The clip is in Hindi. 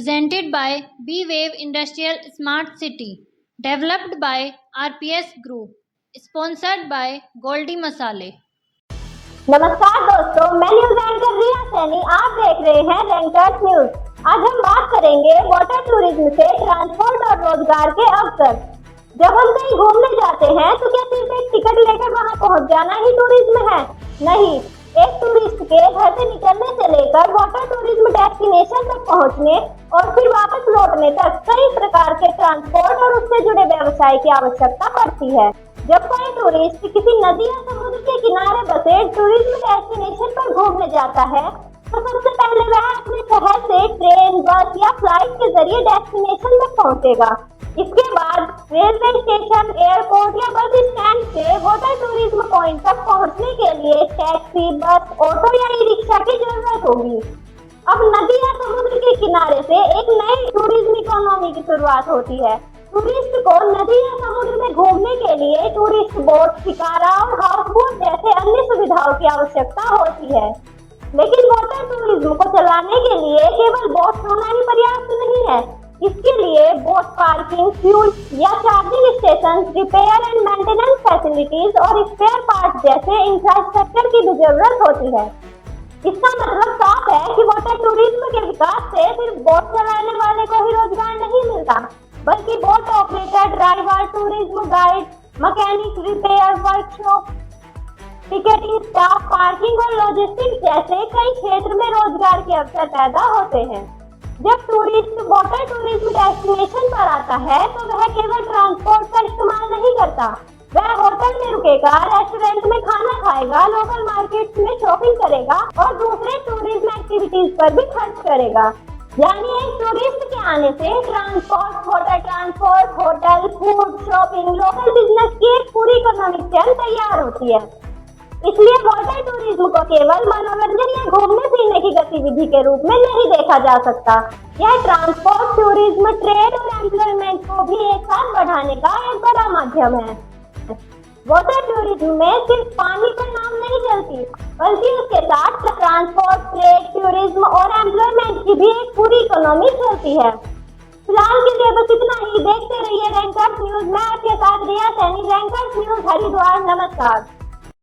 presented by B-Wave Industrial Smart City, developed by RPS Group, sponsored by Goldie Masale। नमस्कार दोस्तों, मैं न्यूज एंकर रिया सैनी। आप देख रहे हैं रैंकर्स न्यूज। आज हम बात करेंगे वाटर टूरिज्म से ट्रांसपोर्ट और रोजगार के अवसर। जब हम कहीं घूमने जाते हैं तो क्या सिर्फ एक टिकट लेकर वहां पहुंच जाना ही टूरिज्म है? नहीं, एक टूरिस्ट के घर से निकलने से लेकर वाटर टूरिज्म डेस्टिनेशन तक पहुंचने और फिर वापस लौटने तक कई प्रकार के ट्रांसपोर्ट और उससे जुड़े व्यवसाय की आवश्यकता पड़ती है। जब कोई टूरिस्ट किसी नदी या समुद्र के किनारे बसे टूरिज्म डेस्टिनेशन पर घूमने जाता है तो सबसे पहले वह अपने शहर से ट्रेन, बस या फ्लाइट के जरिए डेस्टिनेशन तक पहुंचेगा। इसके बाद रेलवे स्टेशन, एयरपोर्ट या बस स्टैंड से वाटर टूरिज्म पॉइंट तक पहुंचने के लिए टैक्सी, बस, ऑटो या ई रिक्शा की जरूरत होगी। अब नदी या समुद्र के किनारे से एक नई टूरिज्म इकोनॉमी की शुरुआत होती है। टूरिस्ट को नदी या समुद्र में घूमने के लिए टूरिस्ट बोट, शिकारा और हाउस बोट जैसे अन्य सुविधाओं की आवश्यकता होती है। लेकिन वाटर टूरिज्म को चलाने के लिए केवल बोट होना ही पर्याप्त नहीं है। इसके लिए बोट पार्किंग, फ्यूल या charging station, repair and maintenance facilities और स्पेयर पार्ट जैसे इंफ्रास्ट्रक्चर की भी जरूरत होती है। इसका मतलब साफ है कि वाटर टूरिज्म के विकास से सिर्फ बोट चलाने वाले को ही रोजगार नहीं मिलता, बल्कि boat operator, driver, tourism guide, mechanic, repair, workshop, ticketing staff, parking और लॉजिस्टिक्स जैसे कई क्षेत्र में रोजगार के अवसर पैदा होते हैं। जब टूरिस्ट वाटर टूरिज्म डेस्टिनेशन पर आता है तो वह केवल ट्रांसपोर्ट का इस्तेमाल नहीं करता, वह होटल में रुकेगा, रेस्टोरेंट में खाना खाएगा, लोकल मार्केट्स में शॉपिंग करेगा और दूसरे टूरिज्म एक्टिविटीज पर भी खर्च करेगा। यानी एक टूरिस्ट के आने से transport, water transport, hotel, food, shopping, local business की एक पूरी इकोनॉमिक चेन तैयार होती है। इसलिए वाटर टूरिज्म को केवल मनोरंजन या घूमने फिरने की गतिविधि के रूप में नहीं देखा जा सकता। यह ट्रांसपोर्ट, टूरिज्म, ट्रेड और एम्प्लॉयमेंट को भी एक साथ बढ़ाने का एक बड़ा माध्यम है। वाटर टूरिज्म में सिर्फ पानी पर नाव नहीं चलती, बल्कि उसके साथ ट्रांसपोर्ट, ट्रेड, टूरिज्म और एम्प्लॉयमेंट की भी एक पूरी इकोनॉमी चलती है। फिलहाल के लिए बस इतना ही। देखते रहिए रैंकर्स न्यूज। मैं आपके साथ रिया सैनी, रैंकर्स न्यूज, हरिद्वार। नमस्कार।